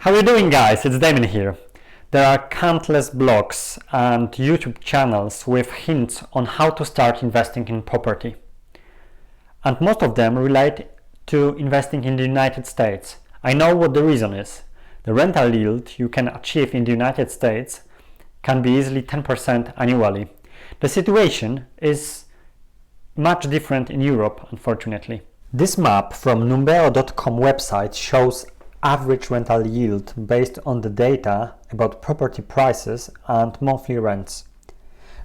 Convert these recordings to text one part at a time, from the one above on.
How are you doing, guys? It's Damien here. There are countless blogs and YouTube channels with hints on how to start investing in property. And most of them relate to investing in the United States. I know what the reason is. The rental yield you can achieve in the United States can be easily 10% annually. The situation is much different in Europe, unfortunately. This map from numbeo.com website shows average rental yield based on the data about property prices and monthly rents.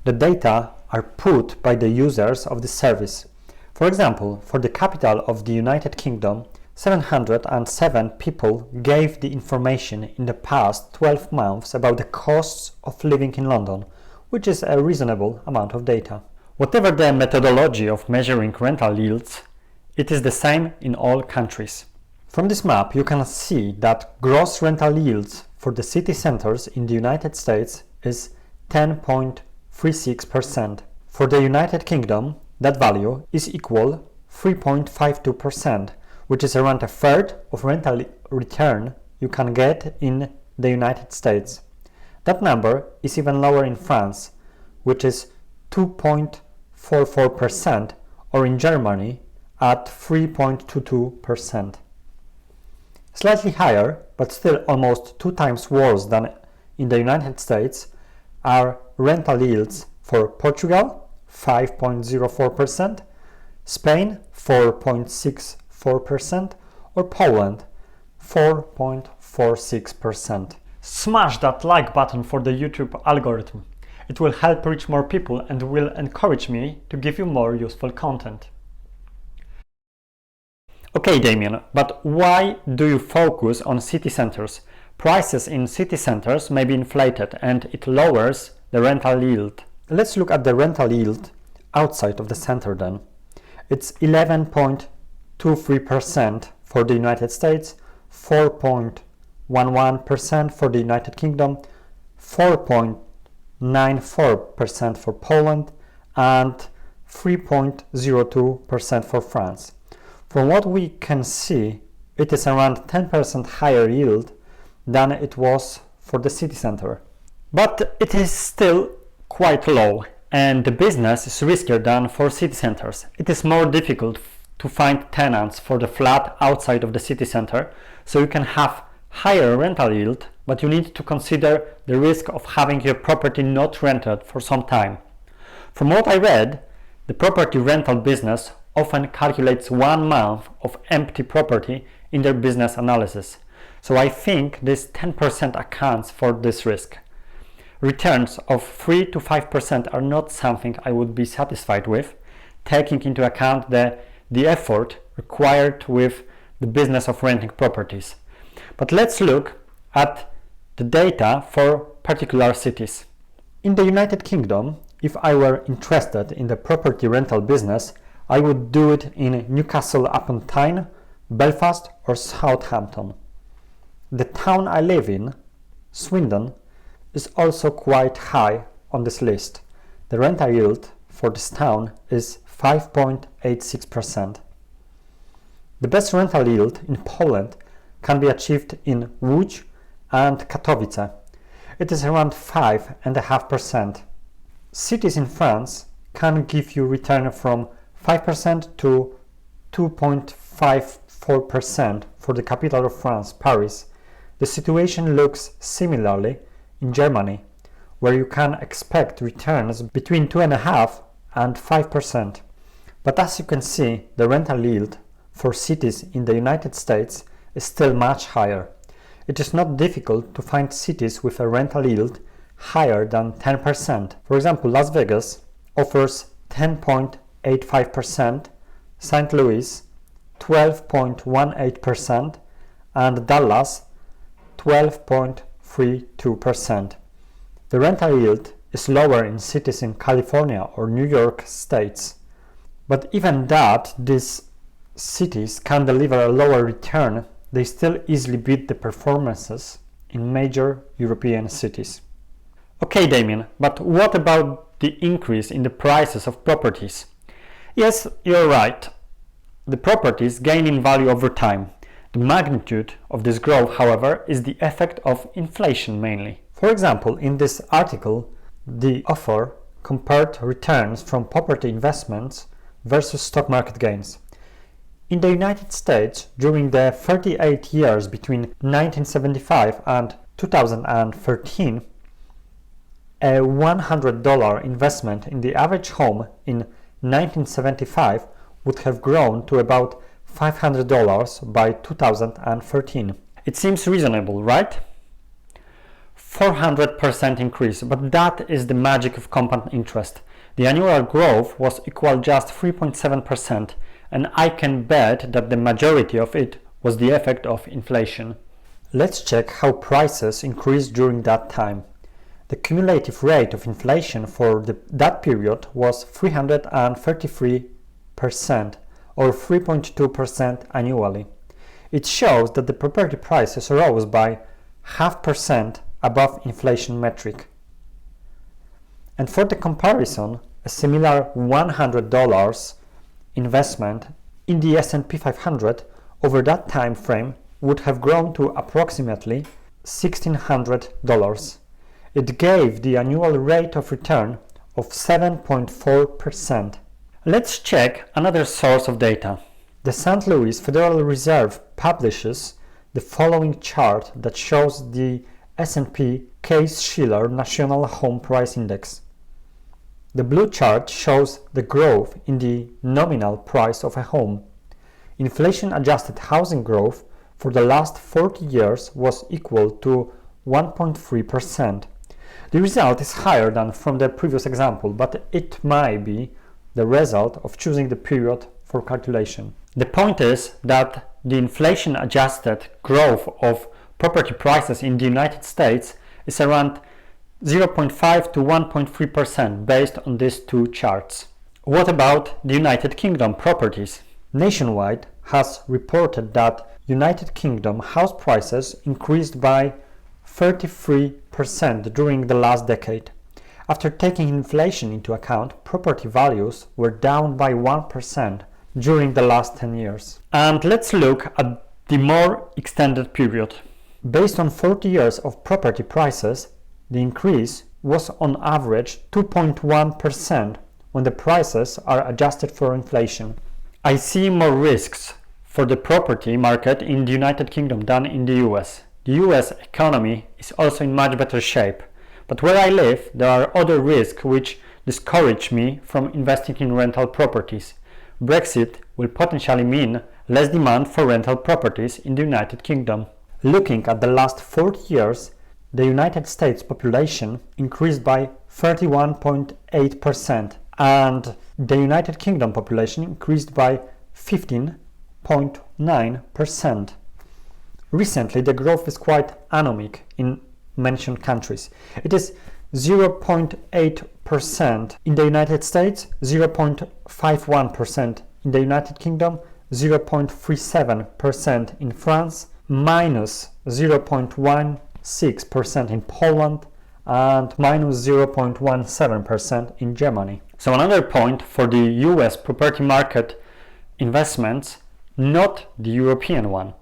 The data are put by the users of the service. For example, for the capital of the United Kingdom, 707 people gave the information in the past 12 months about the costs of living in London, which is a reasonable amount of data. Whatever the methodology of measuring rental yields, it is the same in all countries. From this map, you can see that gross rental yields for the city centers in the United States is 10.36%. For the United Kingdom, that value is equal 3.52%, which is around a third of rental return you can get in the United States. That number is even lower in France, which is 2.44%, or in Germany at 3.22%. Slightly higher, but still almost 2 times worse than in the United States, are rental yields for Portugal, 5.04%, Spain, 4.64%, or Poland, 4.46%. Smash that like button for the YouTube algorithm. It will help reach more people and will encourage me to give you more useful content. Okay, Damien, but why do you focus on city centers? Prices in city centers may be inflated and it lowers the rental yield. Let's look at the rental yield outside of the center then. It's 11.23% for the United States, 4.11% for the United Kingdom, 4.94% for Poland, and 3.02% for France. From what we can see, it is around 10% higher yield than it was for the city center. But it is still quite low, and the business is riskier than for city centers. It is more difficult to find tenants for the flat outside of the city center, so you can have higher rental yield, but you need to consider the risk of having your property not rented for some time. From what I read, the property rental business often calculates 1 month of empty property in their business analysis. So I think this 10% accounts for this risk. Returns of 3 to 5% are not something I would be satisfied with, taking into account the effort required with the business of renting properties. But let's look at the data for particular cities. In the United Kingdom, if I were interested in the property rental business, I would do it in Newcastle upon Tyne, Belfast or Southampton. The town I live in, Swindon, is also quite high on this list. The rental yield for this town is 5.86%. The best rental yield in Poland can be achieved in Łódź and Katowice. It is around 5.5%. Cities in France can give you return from 5% to 2.54% for the capital of France, Paris. The situation looks similarly in Germany, where you can expect returns between 2.5% and 5%. But as you can see, the rental yield for cities in the United States is still much higher. It is not difficult to find cities with a rental yield higher than 10%. For example, Las Vegas offers 10.85%, St. Louis 12.18%, and Dallas 12.32%. The rental yield is lower in cities in California or New York states. But even that these cities can deliver a lower return, they still easily beat the performances in major European cities. Okay, Damien, but what about the increase in the prices of properties? Yes, you're right. The properties gain in value over time. The magnitude of this growth, however, is the effect of inflation mainly. For example, in this article, the author compared returns from property investments versus stock market gains. In the United States, during the 38 years between 1975 and 2013, a $100 investment in the average home in 1975 would have grown to about $500 by 2013. It seems reasonable, right? 400% increase, but that is the magic of compound interest. The annual growth was equal just 3.7%, and I can bet that the majority of it was the effect of inflation. Let's check how prices increased during that time. The cumulative rate of inflation for that period was 333%, or 3.2% annually. It shows that the property prices rose by 0.5% above inflation metric. And for the comparison, a similar $100 investment in the S&P 500 over that time frame would have grown to approximately $1,600. It gave the annual rate of return of 7.4%. Let's check another source of data. The St. Louis Federal Reserve publishes the following chart that shows the S&P Case-Shiller National Home Price Index. The blue chart shows the growth in the nominal price of a home. Inflation-adjusted housing growth for the last 40 years was equal to 1.3%. The result is higher than from the previous example, but it might be the result of choosing the period for calculation. The point is that the inflation-adjusted growth of property prices in the United States is around 0.5 to 1.3% based on these two charts. What about the United Kingdom properties? Nationwide has reported that United Kingdom house prices increased by 33% during the last decade. After taking inflation into account, property values were down by 1% during the last 10 years. And let's look at the more extended period. Based on 40 years of property prices, the increase was on average 2.1% when the prices are adjusted for inflation. I see more risks for the property market in the United Kingdom than in the US. The US economy is also in much better shape, but where I live there are other risks which discourage me from investing in rental properties. Brexit will potentially mean less demand for rental properties in the United Kingdom. Looking at the last 40 years, the United States population increased by 31.8% and the United Kingdom population increased by 15.9%. Recently, the growth is quite anemic in mentioned countries. It is 0.8% in the United States, 0.51% in the United Kingdom, 0.37% in France, minus 0.16% in Poland, and minus 0.17% in Germany. So another point for the US property market investments, not the European one.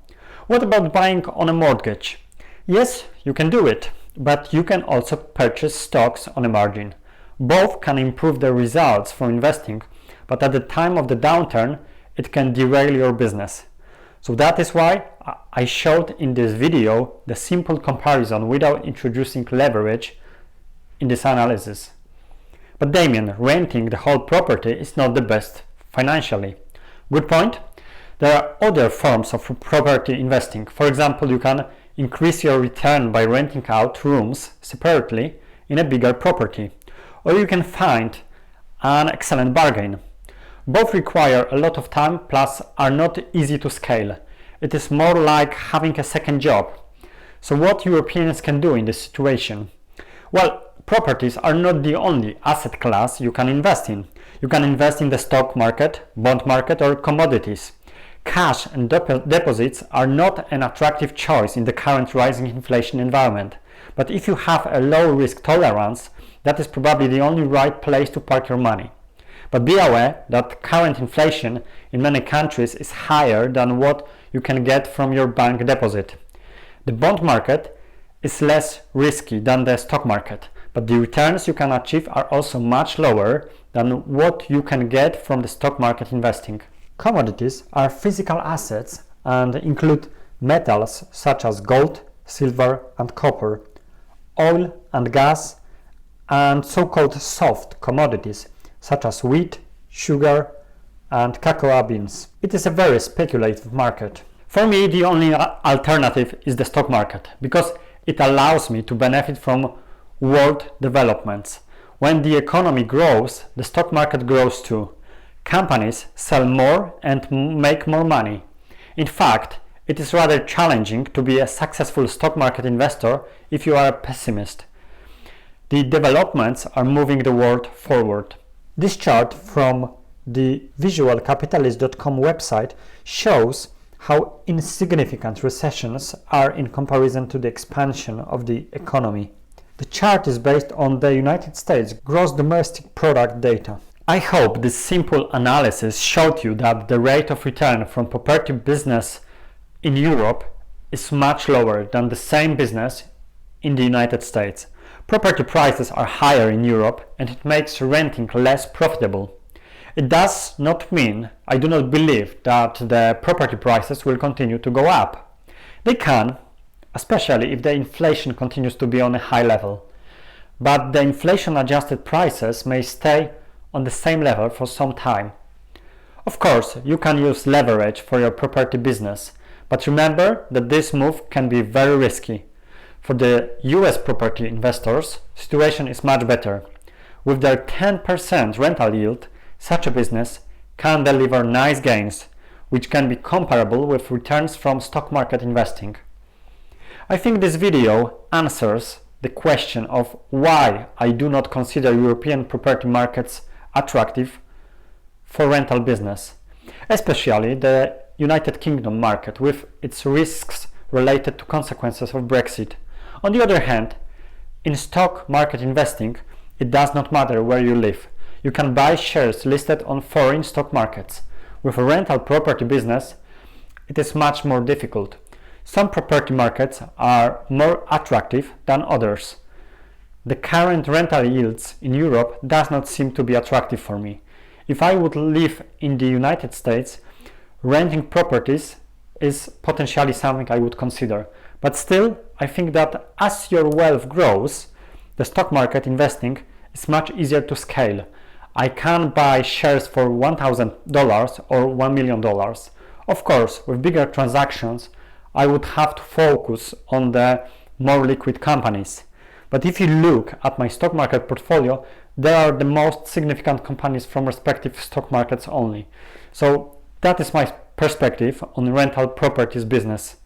What about buying on a mortgage? Yes, you can do it, but you can also purchase stocks on a margin. Both can improve the results for investing, but at the time of the downturn, it can derail your business. So that is why I showed in this video the simple comparison without introducing leverage in this analysis. But Damien, renting the whole property is not the best financially. Good point. There are other forms of property investing. For example, you can increase your return by renting out rooms separately in a bigger property, or you can find an excellent bargain. Both require a lot of time plus are not easy to scale. It is more like having a second job. So what Europeans can do in this situation? Well, properties are not the only asset class you can invest in. You can invest in the stock market, bond market, or commodities. Cash and deposits are not an attractive choice in the current rising inflation environment. But if you have a low risk tolerance, that is probably the only right place to park your money. But be aware that current inflation in many countries is higher than what you can get from your bank deposit. The bond market is less risky than the stock market, but the returns you can achieve are also much lower than what you can get from the stock market investing. Commodities are physical assets and include metals such as gold, silver and copper, oil and gas, and so-called soft commodities such as wheat, sugar and cocoa beans. It is a very speculative market. For me, the only alternative is the stock market, because it allows me to benefit from world developments. When the economy grows, the stock market grows too. Companies sell more and make more money. In fact, it is rather challenging to be a successful stock market investor if you are a pessimist. The developments are moving the world forward. This chart from the visualcapitalist.com website shows how insignificant recessions are in comparison to the expansion of the economy. The chart is based on the United States gross domestic product data. I hope this simple analysis showed you that the rate of return from property business in Europe is much lower than the same business in the United States. Property prices are higher in Europe and it makes renting less profitable. It does not mean I do not believe that the property prices will continue to go up. They can, especially if the inflation continues to be on a high level. But the inflation-adjusted prices may stay on the same level for some time. Of course, you can use leverage for your property business, but remember that this move can be very risky. For the US property investors, situation is much better. With their 10% rental yield, such a business can deliver nice gains, which can be comparable with returns from stock market investing. I think this video answers the question of why I do not consider European property markets attractive for rental business, especially the United Kingdom market with its risks related to consequences of Brexit. On the other hand, in stock market investing, it does not matter where you live. You can buy shares listed on foreign stock markets. With a rental property business, it is much more difficult. Some property markets are more attractive than others. The current rental yields in Europe does not seem to be attractive for me. If I would live in the United States, renting properties is potentially something I would consider. But still, I think that as your wealth grows, the stock market investing is much easier to scale. I can buy shares for $1,000 or $1 million. Of course, with bigger transactions, I would have to focus on the more liquid companies. But if you look at my stock market portfolio, there are the most significant companies from respective stock markets only. So that is my perspective on rental properties business.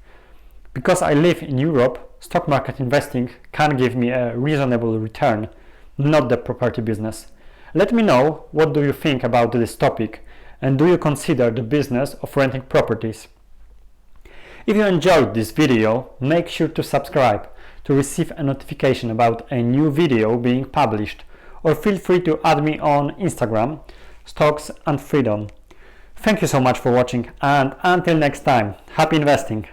Because I live in Europe, stock market investing can give me a reasonable return, not the property business. Let me know what do you think about this topic, and do you consider the business of renting properties? If you enjoyed this video, make sure to subscribe to receive a notification about a new video being published, or feel free to add me on Instagram, Stocks and Freedom. Thank you so much for watching, and until next time, happy investing!